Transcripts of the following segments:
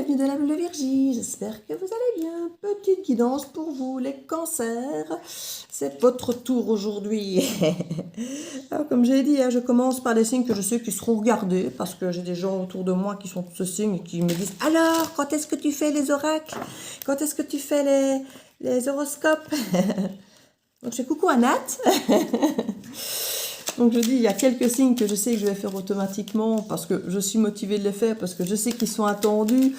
bienvenue dans la bulle de Virgie, j'espère que vous allez bien. Petite guidance pour vous, les cancers, c'est votre tour aujourd'hui. Alors, comme j'ai dit, je commence par les signes que je sais qui seront regardés, parce que j'ai des gens autour de moi qui sont de ce signe et qui me disent « Alors, quand est-ce que tu fais les oracles? Quand est-ce que tu fais les horoscopes ?» Donc je fais coucou à Nat. Donc je dis, il y a quelques signes que je sais que je vais faire automatiquement parce que je suis motivée de les faire, parce que je sais qu'ils sont attendus.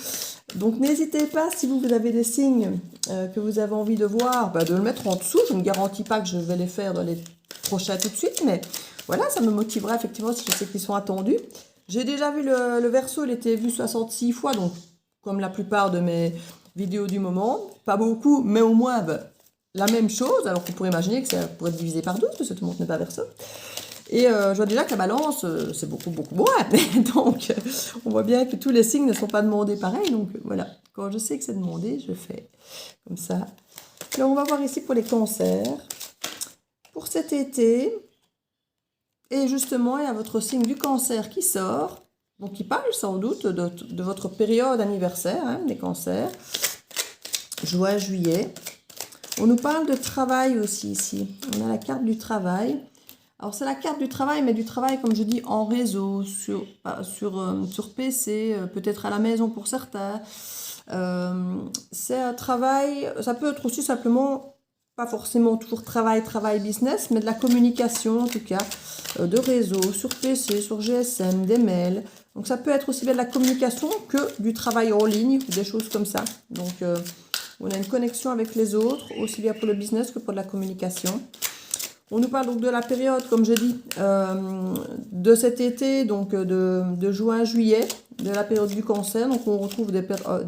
Donc n'hésitez pas, si vous avez des signes que vous avez envie de voir, de le mettre en dessous. Je ne garantis pas que je vais les faire dans les prochains tout de suite, mais voilà, ça me motivera effectivement si je sais qu'ils sont attendus. J'ai déjà vu le Verseau, il était vu 66 fois, donc comme la plupart de mes vidéos du moment. Pas beaucoup, mais au moins la même chose, alors qu'on pourrait imaginer que ça pourrait être divisé par 12, parce que tout le monde n'est pas Verseau. Et je vois déjà que la balance, c'est beaucoup moins. Donc, on voit bien que tous les signes ne sont pas demandés pareil. Donc, voilà. Quand je sais que c'est demandé, je fais comme ça. Alors, on va voir ici pour les cancers. Pour cet été. Et justement, il y a votre signe du cancer qui sort. Donc, qui parle sans doute de votre période anniversaire, des cancers. Juin, juillet. On nous parle de travail aussi ici. On a la carte du travail. Alors, c'est la carte du travail, mais du travail, comme je dis, en réseau, sur PC, peut-être à la maison pour certains. C'est un travail, ça peut être aussi simplement, pas forcément toujours travail, business, mais de la communication, en tout cas, de réseau, sur PC, sur GSM, des mails. Donc, ça peut être aussi bien de la communication que du travail en ligne, ou des choses comme ça. Donc, on a une connexion avec les autres, aussi bien pour le business que pour de la communication. On nous parle donc de la période, comme je dis, de cet été, donc de juin à juillet, de la période du cancer. Donc on retrouve des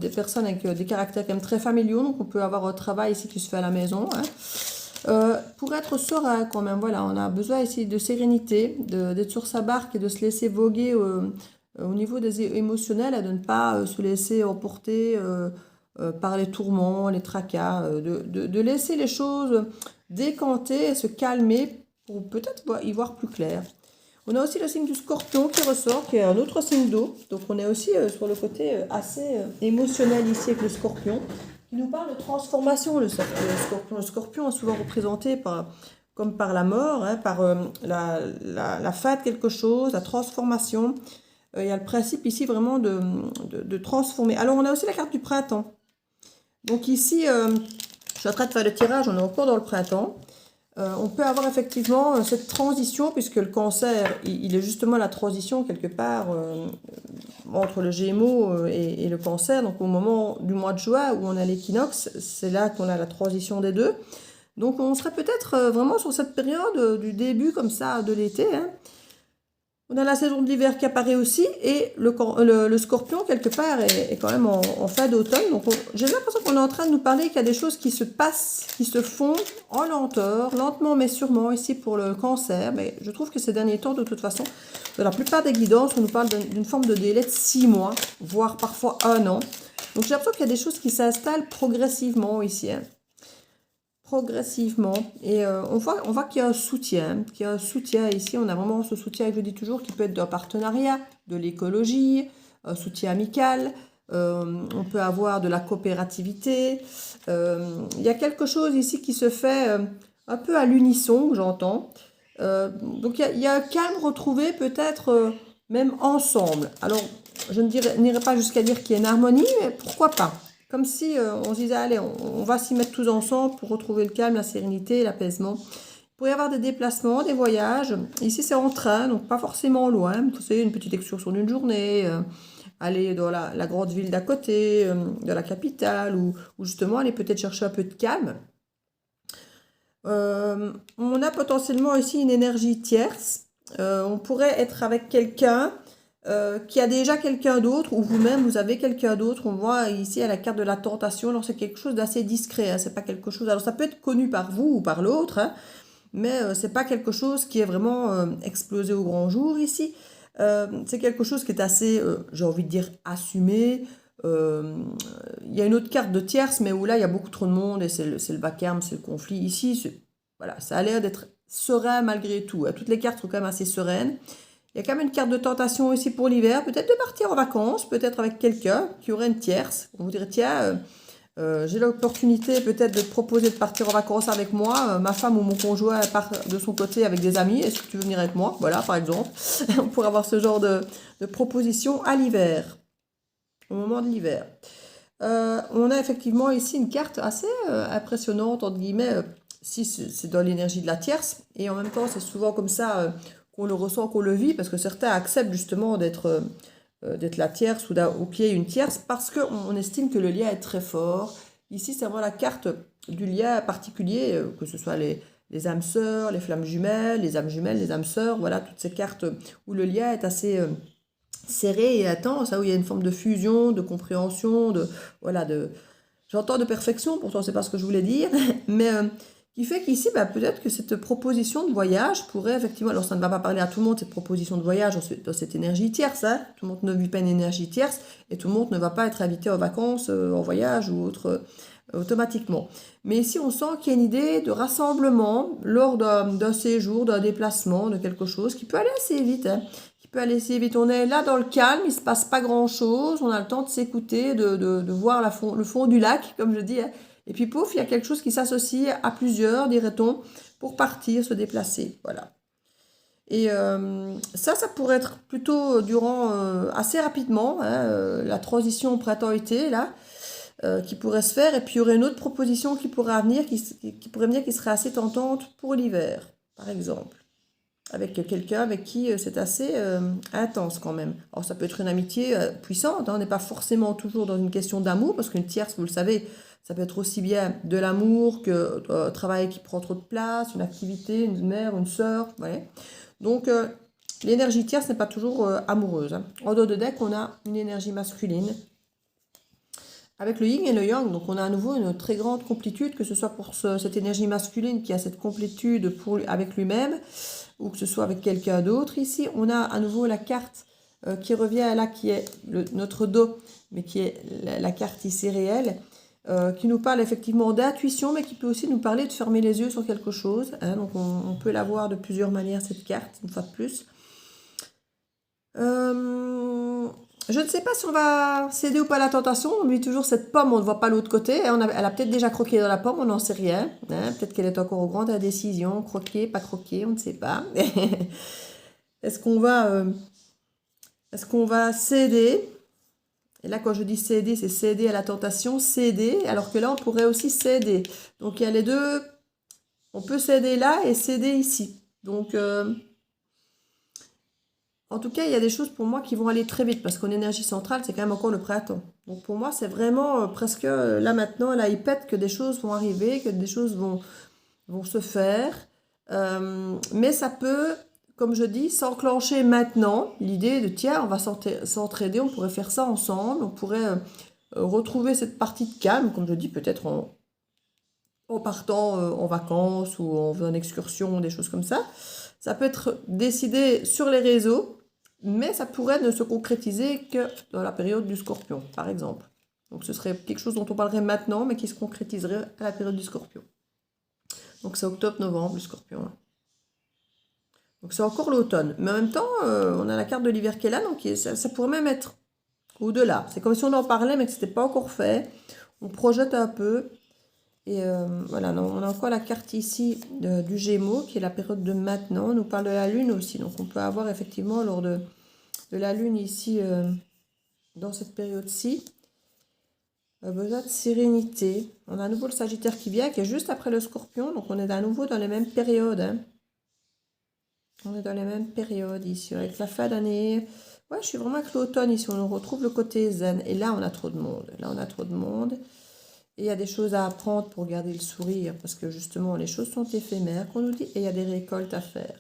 personnes avec des caractères quand même très familiaux. Donc on peut avoir un travail ici qui se fait à la maison. Pour être serein quand même, voilà, on a besoin ici de sérénité, d'être sur sa barque et de se laisser voguer au niveau des émotionnels et de ne pas se laisser emporter par les tourments, les tracas, de laisser les choses décanter et se calmer pour peut-être y voir plus clair. On a aussi le signe du scorpion qui ressort, qui est un autre signe d'eau. Donc on est aussi sur le côté assez émotionnel ici avec le scorpion, qui nous parle de transformation, le scorpion. Le scorpion est souvent représenté comme par la mort, par la fin de quelque chose, la transformation. Il y a le principe ici vraiment de transformer. Alors on a aussi la carte du printemps. Donc ici, je suis en train de faire le tirage, on est encore dans le printemps. On peut avoir effectivement cette transition, puisque le cancer, il est justement la transition quelque part entre le Gémeaux et le cancer. Donc au moment du mois de juin où on a l'équinoxe, c'est là qu'on a la transition des deux. Donc on serait peut-être vraiment sur cette période du début comme ça de l'été. On a la saison de l'hiver qui apparaît aussi, et le scorpion, quelque part, est quand même en fin d'automne. Donc, j'ai l'impression qu'on est en train de nous parler qu'il y a des choses qui se passent, qui se font en lenteur, lentement mais sûrement, ici pour le cancer. Mais je trouve que ces derniers temps, de toute façon, de la plupart des guidances, on nous parle d'une forme de délai de 6 mois, voire parfois 1 an. Donc, j'ai l'impression qu'il y a des choses qui s'installent progressivement ici. Progressivement, et on voit qu'il y a un soutien, ici. On a vraiment ce soutien, je dis toujours, qui peut être d'un partenariat, de l'écologie, un soutien amical, on peut avoir de la coopérativité. Il y a quelque chose ici qui se fait un peu à l'unisson, j'entends. Donc il y a un calme retrouvé, peut-être même ensemble. Alors je n'irai pas jusqu'à dire qu'il y a une harmonie, mais pourquoi pas? Comme si on se disait, allez, on va s'y mettre tous ensemble pour retrouver le calme, la sérénité, l'apaisement. Il pourrait y avoir des déplacements, des voyages. Ici, c'est en train, donc pas forcément loin. Vous savez, une petite excursion d'une journée, aller dans la grande ville d'à côté, de la capitale, ou justement aller peut-être chercher un peu de calme. On a potentiellement ici une énergie tierce. On pourrait être avec quelqu'un qui a déjà quelqu'un d'autre, ou vous-même vous avez quelqu'un d'autre. On voit ici à la carte de la tentation. Alors c'est quelque chose d'assez discret, c'est pas quelque chose, alors ça peut être connu par vous ou par l'autre, mais c'est pas quelque chose qui est vraiment explosé au grand jour ici. C'est quelque chose qui est assez, j'ai envie de dire, assumé. Il y a une autre carte de tierce, mais où là il y a beaucoup trop de monde et c'est le vacarme, c'est le conflit. Ici, voilà, ça a l'air d'être serein malgré tout. Toutes les cartes sont quand même assez sereines. Il y a quand même une carte de tentation aussi pour l'hiver, peut-être de partir en vacances, peut-être avec quelqu'un qui aurait une tierce. On vous dirait, tiens, j'ai l'opportunité peut-être de te proposer de partir en vacances avec moi. Ma femme ou mon conjoint part de son côté avec des amis. Est-ce que tu veux venir avec moi? Voilà, par exemple. On pourrait avoir ce genre de proposition à l'hiver, au moment de l'hiver. On a effectivement ici une carte assez impressionnante, entre guillemets, si c'est dans l'énergie de la tierce. Et en même temps, c'est souvent comme ça qu'on le ressent, qu'on le vit, parce que certains acceptent justement d'être la tierce ou qu'il y ait une tierce, parce qu'on estime que le lien est très fort. Ici, c'est vraiment la carte du lien particulier, que ce soit les âmes sœurs, les flammes jumelles, les âmes sœurs, voilà, toutes ces cartes où le lien est assez serré et intense, où il y a une forme de fusion, de compréhension, voilà, j'entends de perfection, pourtant c'est pas ce que je voulais dire, mais qui fait qu'ici, peut-être que cette proposition de voyage pourrait effectivement, alors ça ne va pas parler à tout le monde, cette proposition de voyage dans cette énergie tierce, hein, tout le monde ne vit pas une énergie tierce, et tout le monde ne va pas être invité en vacances, en voyage ou autre, automatiquement. Mais ici, on sent qu'il y a une idée de rassemblement lors d'un séjour, d'un déplacement, de quelque chose qui peut aller assez vite, hein, qui peut aller assez vite. On est là dans le calme, il ne se passe pas grand-chose, on a le temps de s'écouter, de voir le fond du lac, comme je dis, hein. Et puis, pouf, il y a quelque chose qui s'associe à plusieurs, dirait-on, pour partir, se déplacer. Voilà. Et ça pourrait être plutôt durant assez rapidement, hein, la transition printemps-été, là, qui pourrait se faire. Et puis, il y aurait une autre proposition qui pourrait venir, qui pourrait venir, qui serait assez tentante pour l'hiver, par exemple. Avec quelqu'un avec qui c'est assez intense quand même. Alors, ça peut être une amitié puissante, hein, on n'est pas forcément toujours dans une question d'amour, parce qu'une tierce, vous le savez, ça peut être aussi bien de l'amour que un travail qui prend trop de place, une activité, une mère, une sœur, ouais. Donc, l'énergie tierce n'est pas toujours amoureuse, hein. En dos de deck, on a une énergie masculine avec le yin et le yang. Donc, on a à nouveau une très grande complétude, que ce soit pour cette énergie masculine qui a cette complétude avec lui-même, ou que ce soit avec quelqu'un d'autre. Ici, on a à nouveau la carte qui revient là, qui est notre dos, mais qui est la carte ici réelle, qui nous parle effectivement d'intuition, mais qui peut aussi nous parler de fermer les yeux sur quelque chose, hein. Donc, on peut la voir de plusieurs manières, cette carte, une fois de plus. Je ne sais pas si on va céder ou pas à la tentation. On lui dit toujours cette pomme, on ne voit pas l'autre côté. Elle a peut-être déjà croqué dans la pomme, on n'en sait rien, hein. Peut-être qu'elle est encore au grand de la décision, croquer, pas croquer, on ne sait pas. Est-ce qu'on va céder? Et là, quand je dis céder, c'est céder à la tentation, céder, alors que là, on pourrait aussi céder. Donc, il y a les deux. On peut céder là et céder ici. Donc, en tout cas, il y a des choses pour moi qui vont aller très vite, parce qu'en énergie centrale, c'est quand même encore le printemps. Donc, pour moi, c'est vraiment presque là maintenant, là, il pète que des choses vont arriver, que des choses vont se faire. Mais ça peut, comme je dis, s'enclencher maintenant. L'idée de, tiens, on va s'entraider, on pourrait faire ça ensemble, on pourrait retrouver cette partie de calme, comme je dis, peut-être en partant en vacances ou en faisant une excursion, des choses comme ça. Ça peut être décidé sur les réseaux, mais ça pourrait ne se concrétiser que dans la période du Scorpion, par exemple. Donc ce serait quelque chose dont on parlerait maintenant, mais qui se concrétiserait à la période du Scorpion. Donc c'est octobre-novembre, le Scorpion. Donc c'est encore l'automne. Mais en même temps, on a la carte de l'hiver qui est là, donc ça pourrait même être au-delà. C'est comme si on en parlait, mais que ce n'était pas encore fait. On projette un peu. Et voilà, on a encore la carte ici du Gémeaux, qui est la période de maintenant. On nous parle de la Lune aussi. Donc on peut avoir effectivement lors de la Lune ici, dans cette période-ci, besoin de sérénité. On a à nouveau le Sagittaire qui vient, qui est juste après le Scorpion. Donc on est à nouveau dans les mêmes périodes, hein. On est dans les mêmes périodes ici, avec la fin d'année. Ouais, je suis vraiment avec l'automne ici. On retrouve le côté zen. Et là, on a trop de monde. Là, on a trop de monde. Et il y a des choses à apprendre pour garder le sourire, parce que justement, les choses sont éphémères, qu'on nous dit, et il y a des récoltes à faire.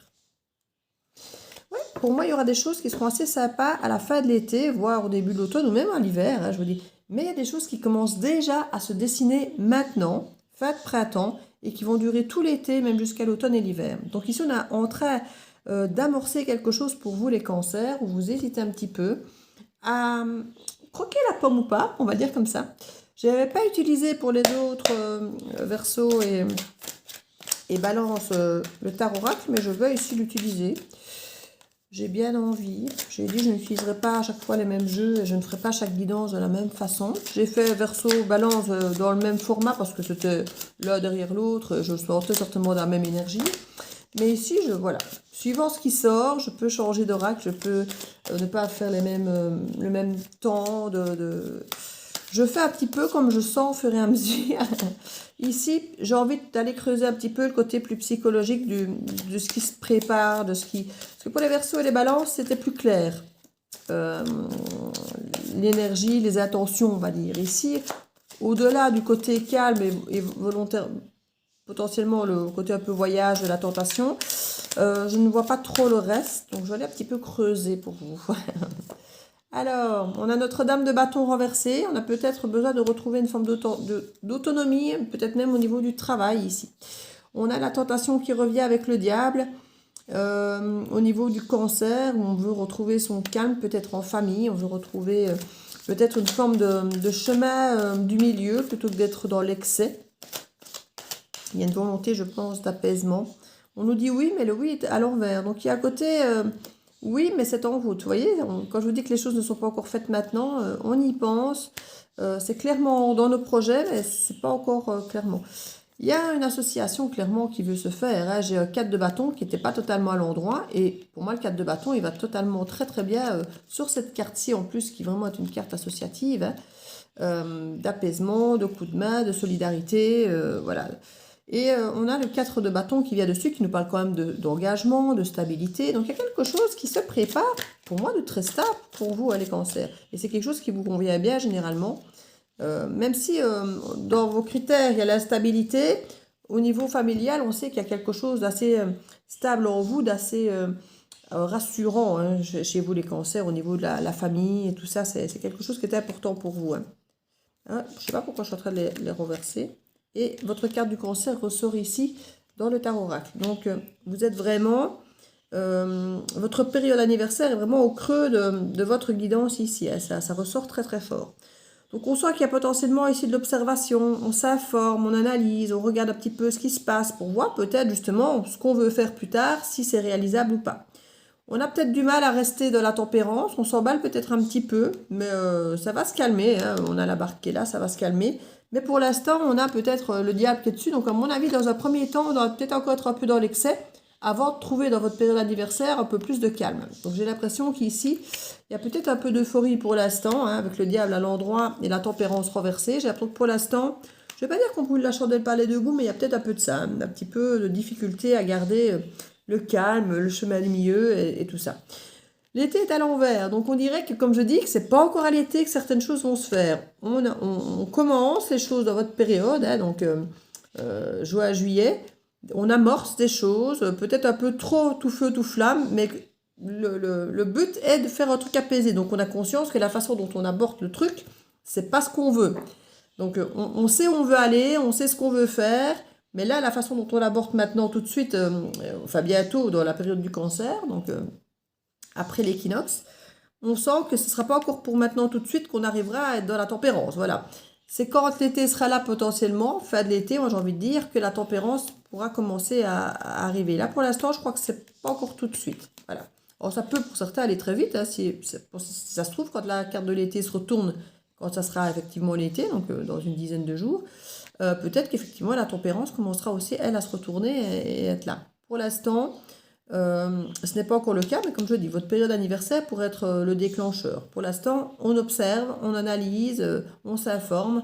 Ouais, pour moi, il y aura des choses qui seront assez sympas à la fin de l'été, voire au début de l'automne, ou même à l'hiver, hein, je vous dis. Mais il y a des choses qui commencent déjà à se dessiner maintenant, fin de printemps, et qui vont durer tout l'été, même jusqu'à l'automne et l'hiver. Donc ici, on est en train d'amorcer quelque chose pour vous, les cancers, où vous hésitez un petit peu à croquer la pomme ou pas, on va dire comme ça. Je n'avais pas utilisé pour les autres Verseau et Balance le tarot oracle, mais je veux ici l'utiliser. j'ai bien envie. J'ai dit je n'utiliserai pas à chaque fois les mêmes jeux et je ne ferai pas chaque guidance de la même façon. J'ai fait verso balance dans le même format parce que c'était l'un derrière l'autre. Je sentais certainement dans la même énergie. Mais ici, voilà, suivant ce qui sort, je peux changer d'oracle, je peux ne pas faire le même temps Je fais un petit peu comme je sens au fur et à mesure. Ici, j'ai envie d'aller creuser un petit peu le côté plus psychologique de ce qui se prépare, Parce que pour les Verseaux et les Balances, c'était plus clair. L'énergie, les intentions, on va dire. Ici, au-delà du côté calme et volontaire, potentiellement le côté un peu voyage de la tentation, je ne vois pas trop le reste, donc je vais aller un petit peu creuser pour vous. Alors, on a Notre-Dame de bâton renversé, on a peut-être besoin de retrouver une forme d'autonomie, peut-être même au niveau du travail ici. On a la tentation qui revient avec le diable, au niveau du cancer, où on veut retrouver son calme, peut-être en famille, on veut retrouver peut-être une forme de chemin du milieu, plutôt que d'être dans l'excès. Il y a une volonté, je pense, d'apaisement. On nous dit oui, mais le oui est à l'envers. Donc il y a à côté, oui, mais c'est en route. Vous voyez, quand je vous dis que les choses ne sont pas encore faites maintenant, on y pense. C'est clairement dans nos projets, mais c'est pas encore clairement. Il y a une association clairement qui veut se faire. Hein. J'ai un 4 de bâton qui n'était pas totalement à l'endroit. Et pour moi, le 4 de bâton, il va totalement très très bien sur cette carte-ci en plus, qui vraiment est une carte associative, hein, d'apaisement, de coup de main, de solidarité, voilà. Et on a le 4 de bâton qui vient dessus, qui nous parle quand même d'engagement, de stabilité. Donc il y a quelque chose qui se prépare, pour moi, de très stable pour vous, les cancers. Et c'est quelque chose qui vous convient bien généralement. Même si dans vos critères, il y a la stabilité, au niveau familial, on sait qu'il y a quelque chose d'assez stable en vous, d'assez rassurant, hein, chez vous les cancers, au niveau de la famille et tout ça. C'est quelque chose qui est important pour vous. Hein. Hein, je ne sais pas pourquoi je suis en train de les renverser. Et votre carte du cancer ressort ici dans le tarot oracle. Donc, vous êtes vraiment... votre période anniversaire est vraiment au creux de votre guidance ici. Hein, ça ressort très très fort. Donc, on sent qu'il y a potentiellement ici de l'observation. On s'informe, on analyse, on regarde un petit peu ce qui se passe pour voir peut-être justement ce qu'on veut faire plus tard, si c'est réalisable ou pas. On a peut-être du mal à rester dans la tempérance. On s'emballe peut-être un petit peu, mais ça va se calmer. Hein. On a la barque qui est là, ça va se calmer. Mais pour l'instant, on a peut-être le diable qui est dessus. Donc, à mon avis, dans un premier temps, on doit peut-être encore être un peu dans l'excès avant de trouver dans votre période anniversaire un peu plus de calme. Donc, j'ai l'impression qu'ici, il y a peut-être un peu d'euphorie pour l'instant, hein, avec le diable à l'endroit et la tempérance renversée. J'ai l'impression que pour l'instant, je ne vais pas dire qu'on brûle la chandelle par les deux bouts, mais il y a peut-être un peu de ça, hein, un petit peu de difficulté à garder le calme, le chemin du milieu et tout ça. L'été est à l'envers, donc on dirait que, comme je dis, que c'est pas encore à l'été que certaines choses vont se faire. On commence les choses dans votre période, hein, donc juin à juillet, on amorce des choses, peut-être un peu trop tout feu, tout flamme, mais le but est de faire un truc apaisé. Donc on a conscience que la façon dont on aborde le truc, c'est pas ce qu'on veut. Donc on sait où on veut aller, on sait ce qu'on veut faire, mais là, la façon dont on l'aborde maintenant tout de suite, enfin bientôt dans la période du cancer, donc... après l'équinoxe, on sent que ce ne sera pas encore pour maintenant tout de suite qu'on arrivera à être dans la tempérance. Voilà. C'est quand l'été sera là potentiellement, fin de l'été, moi j'ai envie de dire, que la tempérance pourra commencer à arriver. Là pour l'instant, je crois que c'est pas encore tout de suite. Voilà. Alors ça peut pour certains aller très vite, hein, si ça se trouve, quand la carte de l'été se retourne, quand ça sera effectivement l'été, donc dans une dizaine de jours, peut-être qu'effectivement la tempérance commencera aussi, elle, à se retourner et être là. Pour l'instant... ce n'est pas encore le cas, mais comme je dis, votre période anniversaire pourrait être le déclencheur. Pour l'instant, on observe, on analyse, on s'informe.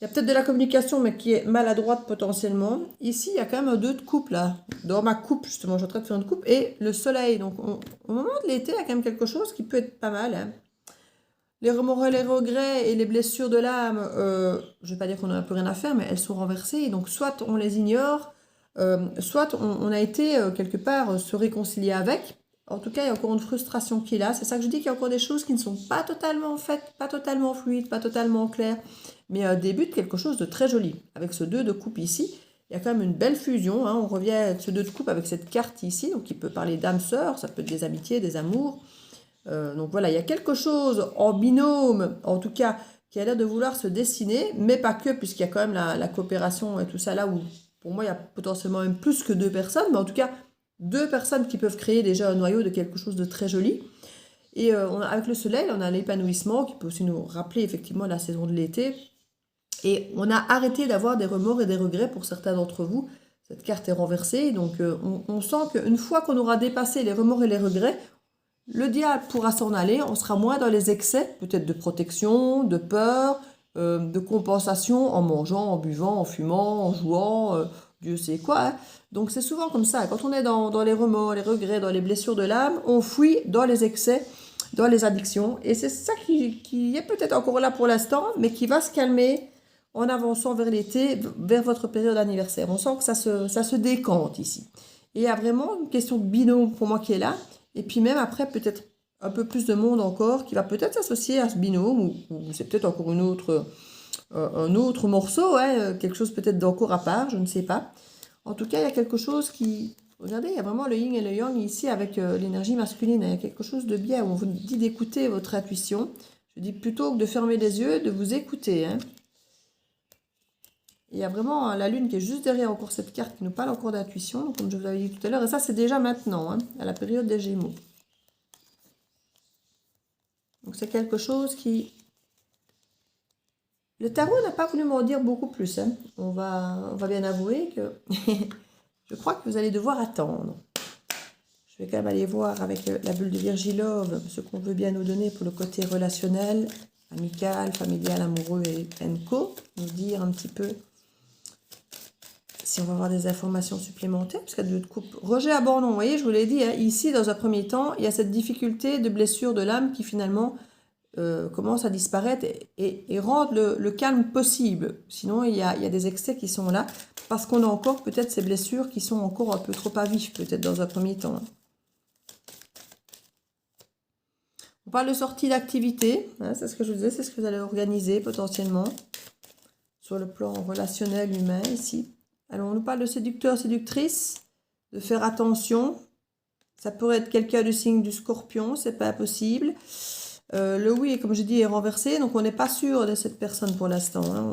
Il y a peut-être de la communication, mais qui est maladroite potentiellement. Ici, il y a quand même un 2 de coupe, là. Dans ma coupe, justement, je suis en train de faire une coupe. Et le soleil. Donc, au moment de l'été, il y a quand même quelque chose qui peut être pas mal. Hein. Les remords et les regrets et les blessures de l'âme, je ne vais pas dire qu'on n'a plus rien à faire, mais elles sont renversées. Donc, soit on les ignore, soit on a été quelque part se réconcilier avec. En tout cas, il y a encore une frustration qui est là. C'est ça que je dis, qu'il y a encore des choses qui ne sont pas totalement faites, pas totalement fluides, pas totalement claires, mais un début de quelque chose de très joli. Avec ce 2 de coupe ici, il y a quand même une belle fusion. Hein. On revient à ce 2 de coupe avec cette carte ici, donc qui peut parler d'âme-sœur, ça peut être des amitiés, des amours. Donc voilà, il y a quelque chose en binôme, en tout cas, qui a l'air de vouloir se dessiner, mais pas que, puisqu'il y a quand même la coopération et tout ça là où... Pour moi, il y a potentiellement même plus que 2 personnes, mais en tout cas, deux personnes qui peuvent créer déjà un noyau de quelque chose de très joli. Et avec le soleil, on a l'épanouissement qui peut aussi nous rappeler effectivement la saison de l'été. Et on a arrêté d'avoir des remords et des regrets pour certains d'entre vous. Cette carte est renversée, donc on sent qu'une fois qu'on aura dépassé les remords et les regrets, le diable pourra s'en aller, on sera moins dans les excès, peut-être de protection, de peur, de compensation, en mangeant, en buvant, en fumant, en jouant, Dieu sait quoi. Hein. Donc c'est souvent comme ça, quand on est dans les remords, les regrets, dans les blessures de l'âme, on fuit dans les excès, dans les addictions. Et c'est ça qui est peut-être encore là pour l'instant, mais qui va se calmer en avançant vers l'été, vers votre période d'anniversaire. On sent que ça se décante ici. Et il y a vraiment une question de binôme pour moi qui est là. Et puis même après, peut-être un peu plus de monde encore qui va peut-être s'associer à ce binôme, ou c'est peut-être encore un autre morceau, hein, quelque chose peut-être d'encore à part, je ne sais pas. En tout cas, il y a quelque chose qui... Regardez, il y a vraiment le yin et le yang ici avec l'énergie masculine. Il y a quelque chose de bien où on vous dit d'écouter votre intuition. Je dis plutôt que de fermer les yeux, de vous écouter, hein. Il y a vraiment la lune qui est juste derrière encore cette carte qui nous parle encore d'intuition, comme je vous l'avais dit tout à l'heure. Et ça, c'est déjà maintenant, hein, à la période des Gémeaux. Donc, c'est quelque chose qui... Le tarot n'a pas voulu m'en dire beaucoup plus. Hein. On va bien avouer que je crois que vous allez devoir attendre. Je vais quand même aller voir avec la bulle de Virgilove ce qu'on veut bien nous donner pour le côté relationnel, amical, familial, amoureux et co. Nous dire un petit peu... Si on va avoir des informations supplémentaires, parce qu'il y a deux coupes. Rejet, abandon, vous voyez, je vous l'ai dit, hein, ici, dans un premier temps, il y a cette difficulté de blessure de l'âme qui finalement commence à disparaître et rendre le calme possible. Sinon, il y a des excès qui sont là, parce qu'on a encore peut-être ces blessures qui sont encore un peu trop à vif, peut-être dans un premier temps. On parle de sortie d'activité, hein, c'est ce que je vous disais, c'est ce que vous allez organiser potentiellement, sur le plan relationnel, humain, ici. Alors, on nous parle de séducteur, séductrice, de faire attention. Ça pourrait être quelqu'un du signe du Scorpion, c'est pas impossible. Le oui, comme je dis, est renversé, donc on n'est pas sûr de cette personne pour l'instant. Hein.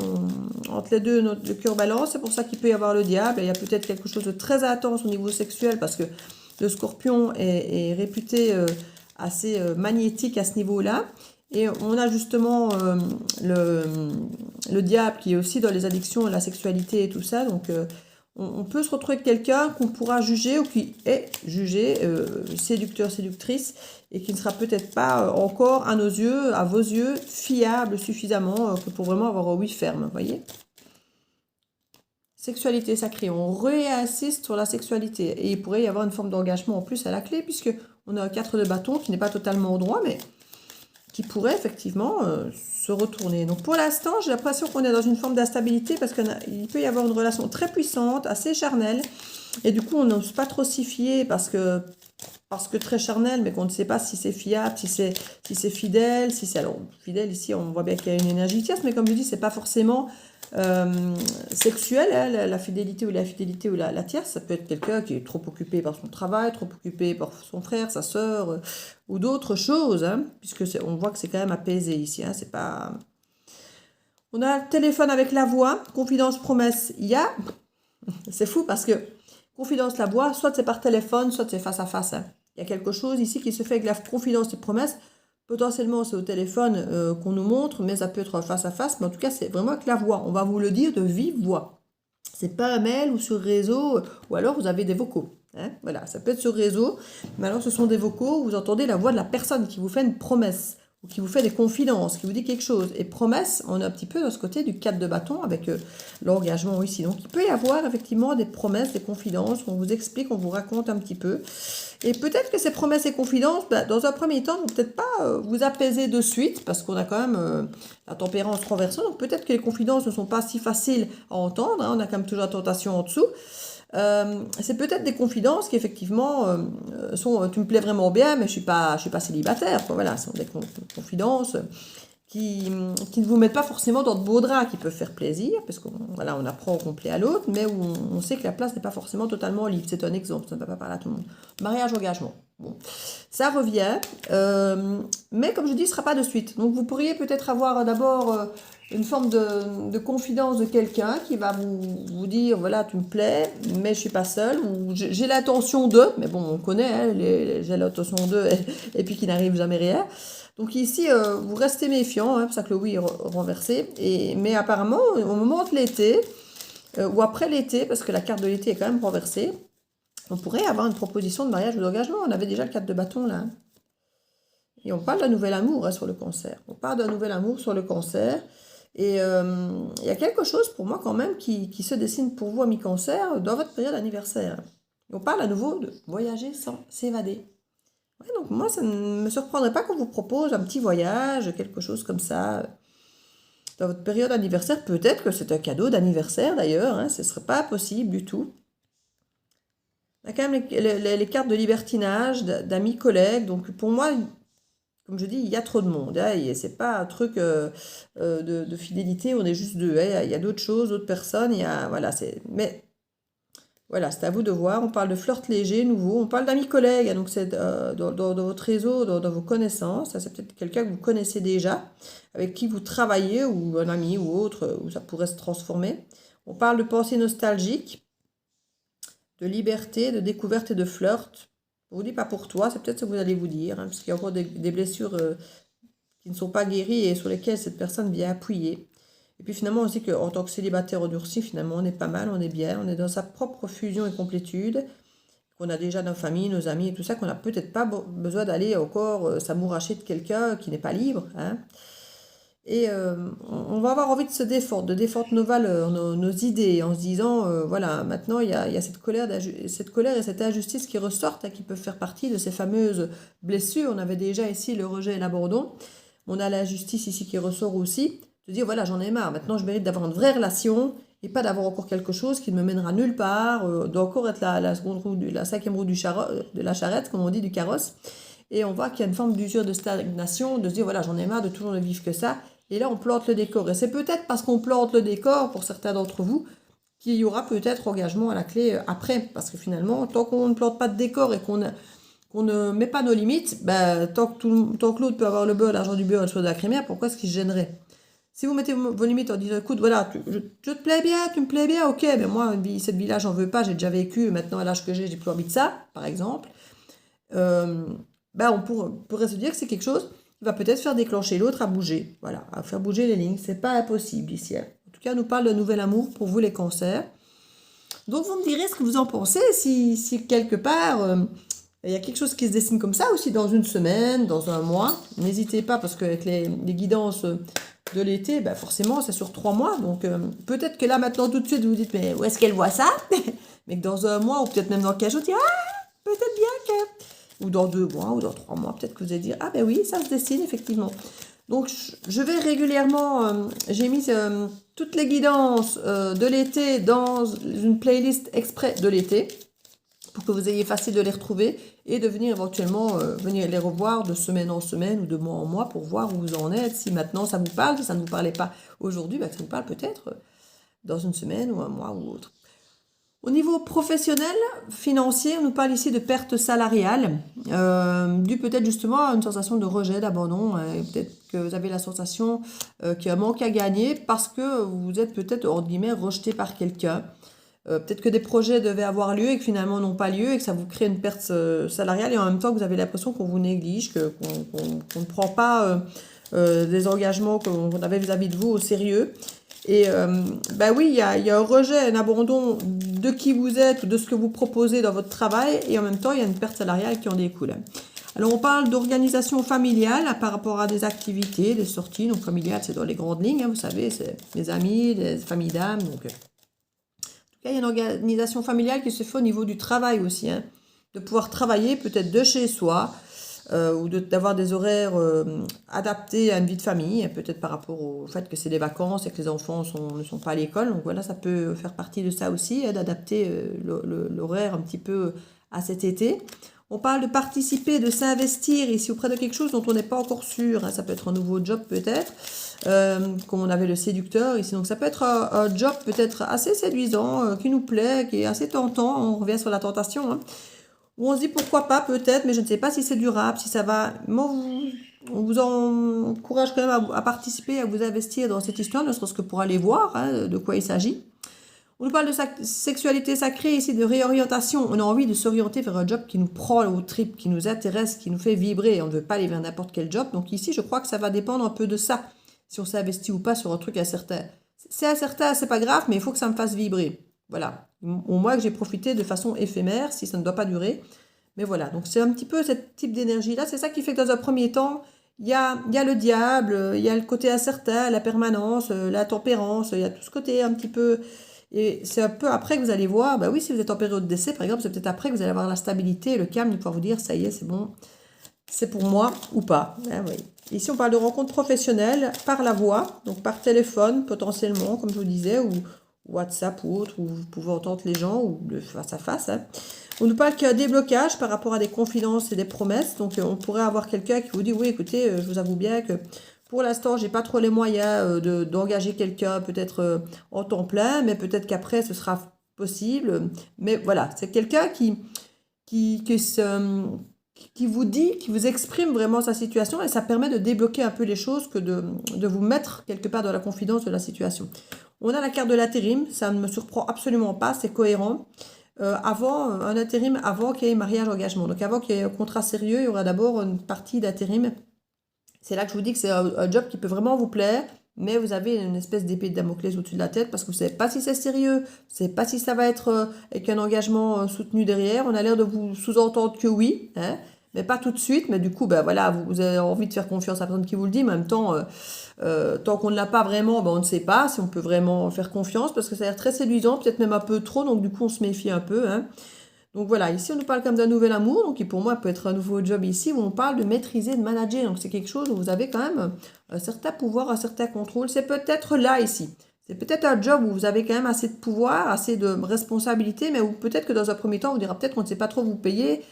Entre les deux, le cœur balance, c'est pour ça qu'il peut y avoir le diable. Il y a peut-être quelque chose de très intense au niveau sexuel, parce que le Scorpion est réputé assez magnétique à ce niveau-là. Et on a justement le diable qui est aussi dans les addictions, la sexualité et tout ça. Donc, on peut se retrouver avec quelqu'un qu'on pourra juger ou qui est jugé séducteur, séductrice et qui ne sera peut-être pas encore à nos yeux, à vos yeux, fiable suffisamment que pour vraiment avoir un oui ferme, vous voyez. Sexualité sacrée, on réinsiste sur la sexualité et il pourrait y avoir une forme d'engagement en plus à la clé puisque on a un 4 de bâton qui n'est pas totalement au droit mais qui pourrait effectivement se retourner. Donc pour l'instant, j'ai l'impression qu'on est dans une forme d'instabilité parce qu'il peut y avoir une relation très puissante, assez charnelle. Et du coup, on n'ose pas trop s'y fier parce que très charnel, mais qu'on ne sait pas si c'est fiable, si c'est fidèle, si c'est... Alors, fidèle, ici, on voit bien qu'il y a une énergie tierce, mais comme je dis, c'est pas forcément sexuel, hein, la fidélité ou la tierce. Ça peut être quelqu'un qui est trop occupé par son travail, trop occupé par son frère, sa sœur, ou d'autres choses, hein, puisque on voit que c'est quand même apaisé ici, hein, c'est pas... On a le téléphone avec la voix, confidence, promesse, il y a... C'est fou parce que confidence, la voix, soit c'est par téléphone, soit c'est face à face, hein. Il y a quelque chose ici qui se fait avec la confidence et promesse. Potentiellement, c'est au téléphone qu'on nous montre, mais ça peut être face à face. Mais en tout cas, c'est vraiment avec la voix. On va vous le dire de vive voix. C'est pas un mail ou sur réseau, ou alors vous avez des vocaux. Hein, voilà, ça peut être sur réseau, mais alors ce sont des vocaux où vous entendez la voix de la personne qui vous fait une promesse, ou qui vous fait des confidences, qui vous dit quelque chose. Et promesse, on est un petit peu dans ce côté du 4 de bâton avec l'engagement ici. Donc il peut y avoir effectivement des promesses, des confidences, on vous explique, on vous raconte un petit peu. Et peut-être que ces promesses et confidences, dans un premier temps, ne vont peut-être pas vous apaiser de suite, parce qu'on a quand même la tempérance renversée. Donc peut-être que les confidences ne sont pas si faciles à entendre, hein, on a quand même toujours la tentation en dessous. C'est peut-être des confidences qui effectivement sont tu me plais vraiment bien mais je suis pas célibataire quoi. Voilà, ce sont des confidences qui ne vous mettent pas forcément dans de beaux draps, qui peuvent faire plaisir parce qu'on voilà, on apprend qu'on plaît à l'autre mais où on sait que la place n'est pas forcément totalement libre. C'est un exemple, ça ne va pas parler à tout le monde. Mariage, engagement, bon, ça revient mais comme je dis, ce ne sera pas de suite. Donc vous pourriez peut-être avoir d'abord une forme de confidence de quelqu'un qui va vous dire, voilà, tu me plais, mais je suis pas seule, ou j'ai l'intention de, mais bon, on connaît, hein, j'ai l'intention de, et puis qu'il n'arrive jamais rien. Donc ici, vous restez méfiant, hein, c'est pour ça que le oui est renversé, mais apparemment, au moment de l'été, ou après l'été, parce que la carte de l'été est quand même renversée, on pourrait avoir une proposition de mariage ou d'engagement. On avait déjà le 4 de bâton là. Et on parle d'un nouvel amour hein, sur le cancer. On parle d'un nouvel amour sur le cancer. Et il y a quelque chose pour moi quand même qui se dessine pour vous, amis cancer, dans votre période anniversaire. Et on parle à nouveau de voyager sans s'évader. Ouais, donc moi, ça ne me surprendrait pas qu'on vous propose un petit voyage, quelque chose comme ça. Dans votre période anniversaire, peut-être que c'est un cadeau d'anniversaire d'ailleurs. Hein, ce ne serait pas possible du tout. On a quand même les cartes de libertinage, d'amis collègues. Donc pour moi, comme je dis, il y a trop de monde. Hein, et c'est pas un truc de fidélité, on est juste deux. Hein, il y a d'autres choses, d'autres personnes. Voilà, mais voilà, c'est à vous de voir. On parle de flirt léger, nouveau. On parle d'amis collègues. Hein, donc c'est dans votre réseau, dans vos connaissances. C'est peut-être quelqu'un que vous connaissez déjà, avec qui vous travaillez, ou un ami ou autre, où ça pourrait se transformer. On parle de pensée nostalgique, de liberté, de découverte et de flirt. Je vous dis pas pour toi, c'est peut-être ce que vous allez vous dire, hein, parce qu'il y a encore des blessures qui ne sont pas guéries et sur lesquelles cette personne vient appuyer. Et puis finalement, on sait qu'en tant que célibataire endurci, finalement, on est pas mal, on est bien, on est dans sa propre fusion et complétude, qu'on a déjà nos familles, nos amis et tout ça, qu'on n'a peut-être pas besoin d'aller encore s'amouracher de quelqu'un qui n'est pas libre, hein. Et on va avoir envie de se défendre, de défendre nos valeurs, nos idées, en se disant, voilà, maintenant il y a cette colère et cette injustice qui ressortent, hein, qui peuvent faire partie de ces fameuses blessures. On avait déjà ici le rejet et l'abandon. On a l'injustice ici qui ressort aussi. De dire, voilà, j'en ai marre, maintenant je mérite d'avoir une vraie relation et pas d'avoir encore quelque chose qui ne me mènera nulle part, d'encore être la seconde roue, la cinquième roue de la charrette, comme on dit, du carrosse. Et on voit qu'il y a une forme d'usure, de stagnation, de se dire, voilà, j'en ai marre de toujours ne vivre que ça. Et là, on plante le décor. Et c'est peut-être parce qu'on plante le décor, pour certains d'entre vous, qu'il y aura peut-être engagement à la clé après. Parce que finalement, tant qu'on ne plante pas de décor et qu'on ne met pas nos limites, ben, tant que l'autre peut avoir le beurre, l'argent du beurre et le choix de la crémière, pourquoi est-ce qu'il se gênerait? Si vous mettez vos limites en disant, écoute, voilà, je te plais bien, tu me plais bien, ok, mais moi, cette vie-là, j'en veux pas, j'ai déjà vécu, maintenant, à l'âge que j'ai plus envie de ça, par exemple. On pourrait se dire que c'est quelque chose qui va peut-être faire déclencher l'autre à bouger. Voilà, à faire bouger les lignes. C'est pas impossible ici. Hein. En tout cas, on nous parle de nouvel amour pour vous les cancers. Donc, vous me direz ce que vous en pensez. Si quelque part, il y a quelque chose qui se dessine comme ça aussi dans une semaine, dans un mois. N'hésitez pas parce qu'avec les guidances de l'été, forcément, c'est sur 3 mois. Donc, peut-être que là, maintenant, tout de suite, vous vous dites, mais où est-ce qu'elle voit ça? Mais que dans un mois, ou peut-être même dans 15 jours, vous dites, peut-être bien que... Ou dans 2 mois, ou dans 3 mois, peut-être que vous allez dire, ah ben oui, ça se dessine, effectivement. Donc, je vais régulièrement, j'ai mis toutes les guidances de l'été dans une playlist exprès de l'été, pour que vous ayez facile de les retrouver, et de venir éventuellement venir les revoir de semaine en semaine, ou de mois en mois, pour voir où vous en êtes, si maintenant ça vous parle, si ça ne vous parlait pas aujourd'hui, que ça vous parle peut-être dans une semaine, ou un mois, ou autre. Au niveau professionnel, financier, on nous parle ici de perte salariale, dû peut-être justement à une sensation de rejet, d'abandon. Peut-être que vous avez la sensation qu'il y a un manque à gagner parce que vous êtes peut-être, hors guillemets, rejeté par quelqu'un. Peut-être que des projets devaient avoir lieu et que finalement n'ont pas lieu et que ça vous crée une perte salariale et en même temps que vous avez l'impression qu'on vous néglige, qu'on ne prend pas des engagements qu'on avait vis-à-vis de vous au sérieux. Et oui, il y a un rejet, un abandon de qui vous êtes ou de ce que vous proposez dans votre travail et en même temps, il y a une perte salariale qui en découle. Alors, on parle d'organisation familiale par rapport à des activités, des sorties. Donc, familiale, c'est dans les grandes lignes, hein, vous savez, c'est les amis, les familles d'âmes. Donc, en tout cas, il y a une organisation familiale qui se fait au niveau du travail aussi, hein, de pouvoir travailler peut-être de chez soi, ou d'avoir des horaires adaptés à une vie de famille, peut-être par rapport au fait que c'est des vacances et que les enfants ne sont pas à l'école. Donc voilà, ça peut faire partie de ça aussi, d'adapter l'horaire un petit peu à cet été. On parle de participer, de s'investir ici auprès de quelque chose dont on n'est pas encore sûr. Hein. Ça peut être un nouveau job peut-être, comme on avait le séducteur ici. Donc ça peut être un job peut-être assez séduisant, qui nous plaît, qui est assez tentant. On revient sur la tentation, hein. Où on se dit pourquoi pas peut-être, mais je ne sais pas si c'est durable, si ça va. Moi, on vous encourage quand même à participer, à vous investir dans cette histoire, ne serait-ce que pour aller voir hein, de quoi il s'agit. On nous parle de sexualité sacrée ici, de réorientation. On a envie de s'orienter vers un job qui nous prend aux tripes, qui nous intéresse, qui nous fait vibrer. On ne veut pas aller vers n'importe quel job. Donc ici, je crois que ça va dépendre un peu de ça. Si on s'est investi ou pas sur un truc incertain. C'est incertain, c'est pas grave, mais il faut que ça me fasse vibrer. Voilà. Au moins que j'ai profité de façon éphémère, si ça ne doit pas durer. Mais voilà, donc c'est un petit peu ce type d'énergie-là. C'est ça qui fait que dans un premier temps, il y a le diable, il y a le côté incertain, la permanence, la tempérance, il y a tout ce côté un petit peu... Et c'est un peu après que vous allez voir, bah oui, si vous êtes en période d'essai, par exemple, c'est peut-être après que vous allez avoir la stabilité, le calme de pouvoir vous dire, ça y est, c'est bon, c'est pour moi ou pas. Hein, oui. Ici, on parle de rencontres professionnelles par la voix, donc par téléphone potentiellement, comme je vous disais, ou WhatsApp ou autre, où vous pouvez entendre les gens, ou de face à face. Hein. On nous parle qu'il y a des blocages par rapport à des confidences et des promesses, donc on pourrait avoir quelqu'un qui vous dit, oui, écoutez, je vous avoue bien que... Pour l'instant, j'ai pas trop les moyens d'engager quelqu'un peut-être en temps plein, mais peut-être qu'après, ce sera possible. Mais voilà, c'est quelqu'un qui, qui vous dit, qui vous exprime vraiment sa situation et ça permet de débloquer un peu les choses que de vous mettre quelque part dans la confidence de la situation. On a la carte de l'intérim, ça ne me surprend absolument pas, c'est cohérent. Un intérim avant qu'il y ait mariage engagement. Donc avant qu'il y ait un contrat sérieux, il y aura d'abord une partie d'intérim. C'est là que je vous dis que c'est un job qui peut vraiment vous plaire, mais vous avez une espèce d'épée de Damoclès au-dessus de la tête parce que vous ne savez pas si c'est sérieux, vous ne savez pas si ça va être avec un engagement soutenu derrière. On a l'air de vous sous-entendre que oui, hein, mais pas tout de suite. Mais du coup, ben voilà, vous avez envie de faire confiance à la personne qui vous le dit, mais en même temps, tant qu'on ne l'a pas vraiment, ben on ne sait pas si on peut vraiment faire confiance parce que ça a l'air très séduisant, peut-être même un peu trop, donc du coup, on se méfie un peu. Hein. Donc voilà, ici on nous parle comme d'un nouvel amour, donc qui pour moi peut être un nouveau job ici, où on parle de maîtriser, de manager. Donc c'est quelque chose où vous avez quand même un certain pouvoir, un certain contrôle. C'est peut-être là ici. C'est peut-être un job où vous avez quand même assez de pouvoir, assez de responsabilité, mais où peut-être que dans un premier temps, on vous dira peut-être qu'on ne sait pas trop vous payer.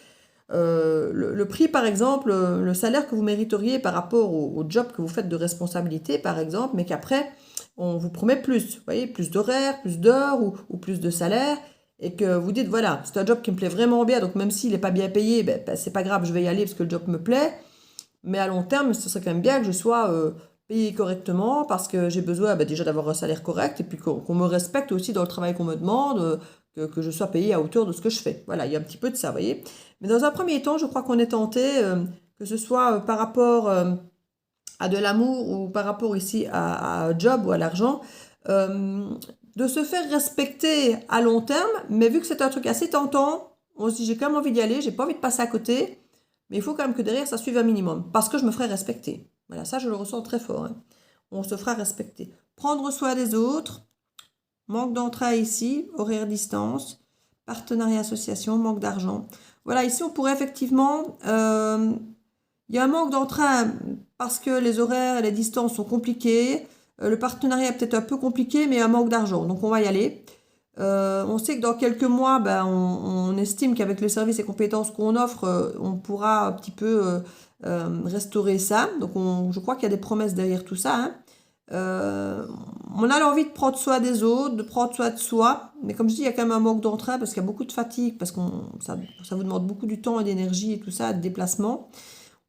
Le prix, par exemple, le salaire que vous mériteriez par rapport au job que vous faites de responsabilité, par exemple, mais qu'après, on vous promet plus. Vous voyez, plus d'horaires, plus d'heures ou plus de salaire et que vous dites, voilà, c'est un job qui me plaît vraiment bien, donc même s'il n'est pas bien payé, c'est pas grave, je vais y aller parce que le job me plaît, mais à long terme, ce serait quand même bien que je sois payé correctement parce que j'ai besoin déjà d'avoir un salaire correct et puis qu'on me respecte aussi dans le travail qu'on me demande, que je sois payé à hauteur de ce que je fais. Voilà, il y a un petit peu de ça, vous voyez. Mais dans un premier temps, je crois qu'on est tenté, que ce soit par rapport à de l'amour ou par rapport ici à un job ou à l'argent, de se faire respecter à long terme, mais vu que c'est un truc assez tentant, on se dit j'ai quand même envie d'y aller, j'ai pas envie de passer à côté, mais il faut quand même que derrière ça suive un minimum, parce que je me ferai respecter. Voilà, ça je le ressens très fort. Hein. On se fera respecter. Prendre soin des autres, manque d'entrain ici, horaire distance, partenariat association, manque d'argent. Voilà, ici on pourrait effectivement... il y a un manque d'entrain parce que les horaires et les distances sont compliqués. Le partenariat est peut-être un peu compliqué, mais il y a un manque d'argent. Donc, on va y aller. On sait que dans quelques mois, on estime qu'avec les services et compétences qu'on offre, on pourra un petit peu restaurer ça. Donc, je crois qu'il y a des promesses derrière tout ça. Hein. On a l'envie de prendre soin des autres, de prendre soin de soi. Mais comme je dis, il y a quand même un manque d'entrain parce qu'il y a beaucoup de fatigue, parce que ça vous demande beaucoup du temps et d'énergie et tout ça, de déplacement.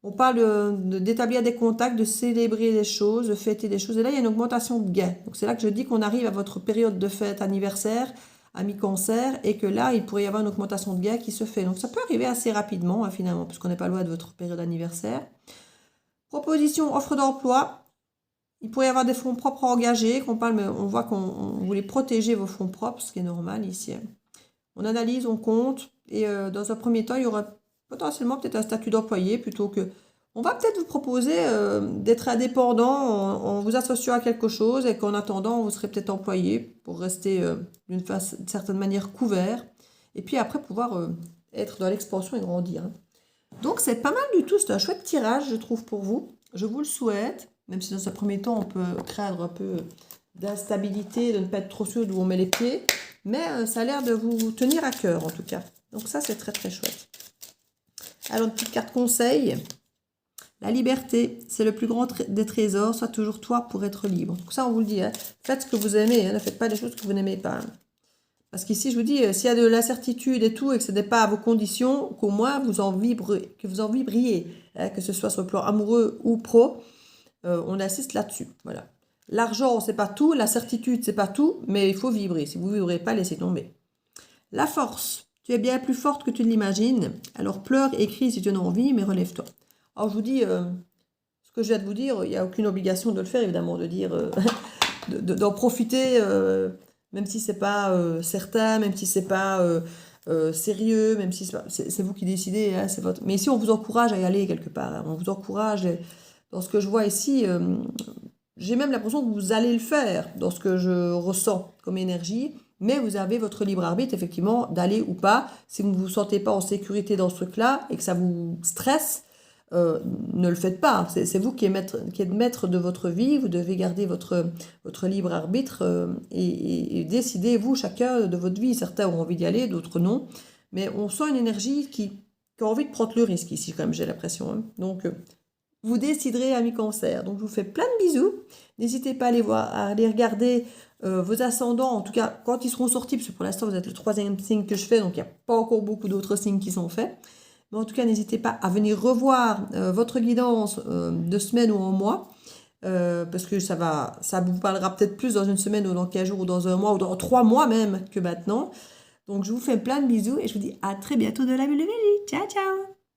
On parle d'établir des contacts, de célébrer les choses, de fêter des choses. Et là, il y a une augmentation de gains. Donc, c'est là que je dis qu'on arrive à votre période de fête anniversaire, à mi-cancer, et que là, il pourrait y avoir une augmentation de gains qui se fait. Donc, ça peut arriver assez rapidement, hein, finalement, puisqu'on n'est pas loin de votre période anniversaire. Proposition, offre d'emploi. Il pourrait y avoir des fonds propres engagés. On voit qu'on voulait protéger vos fonds propres, ce qui est normal ici. On analyse, on compte. Et dans un premier temps, il y aura potentiellement peut-être un statut d'employé plutôt que... On va peut-être vous proposer d'être indépendant en vous associant à quelque chose et qu'en attendant, vous serez peut-être employé pour rester d'une certaine manière couvert et puis après pouvoir être dans l'expansion et grandir. Hein. Donc c'est pas mal du tout, c'est un chouette tirage je trouve pour vous. Je vous le souhaite, même si dans un premier temps on peut craindre un peu d'instabilité, de ne pas être trop sûr d'où on met les pieds, mais ça a l'air de vous tenir à cœur en tout cas. Donc ça c'est très très chouette. Alors, une petite carte conseil. La liberté, c'est le plus grand des trésors. Sois toujours toi pour être libre. Donc ça, on vous le dit. Hein. Faites ce que vous aimez. Hein. Ne faites pas des choses que vous n'aimez pas. Hein. Parce qu'ici, je vous dis, s'il y a de l'incertitude et tout, et que ce n'est pas à vos conditions, qu'au moins que vous en vibriez. que ce soit sur le plan amoureux ou pro, on assiste là-dessus. Voilà. L'argent, c'est pas tout, la certitude, c'est pas tout, mais il faut vibrer. Si vous ne vibrez pas, laissez tomber. La force. Tu es bien plus forte que tu ne l'imagines. Alors pleure et crie si tu en as envie, mais relève-toi. Alors je vous dis, ce que je viens de vous dire, il n'y a aucune obligation de le faire, évidemment, de dire, d'en profiter, même si c'est pas certain, même si c'est pas sérieux, même si c'est vous qui décidez, hein, c'est votre... Mais ici, on vous encourage à y aller quelque part. Hein. On vous encourage, dans ce que je vois ici, j'ai même l'impression que vous allez le faire, dans ce que je ressens comme énergie. Mais vous avez votre libre arbitre, effectivement, d'aller ou pas. Si vous ne vous sentez pas en sécurité dans ce truc-là et que ça vous stresse, ne le faites pas. C'est vous qui êtes maître de votre vie. Vous devez garder votre libre arbitre et décider, vous, chacun, de votre vie. Certains ont envie d'y aller, d'autres non. Mais on sent une énergie qui a envie de prendre le risque ici, quand même, j'ai l'impression. Hein. Donc, vous déciderez, amis Cancer. Donc, je vous fais plein de bisous. N'hésitez pas à aller regarder vos ascendants, en tout cas, quand ils seront sortis, parce que pour l'instant, vous êtes le 3e signe que je fais, donc il n'y a pas encore beaucoup d'autres signes qui sont faits. Mais en tout cas, n'hésitez pas à venir revoir votre guidance de semaine ou en mois, parce que ça vous parlera peut-être plus dans une semaine ou dans 15 jours ou dans un mois ou dans 3 mois même que maintenant. Donc, je vous fais plein de bisous et je vous dis à très bientôt de la bulle de Vigie. Ciao, ciao!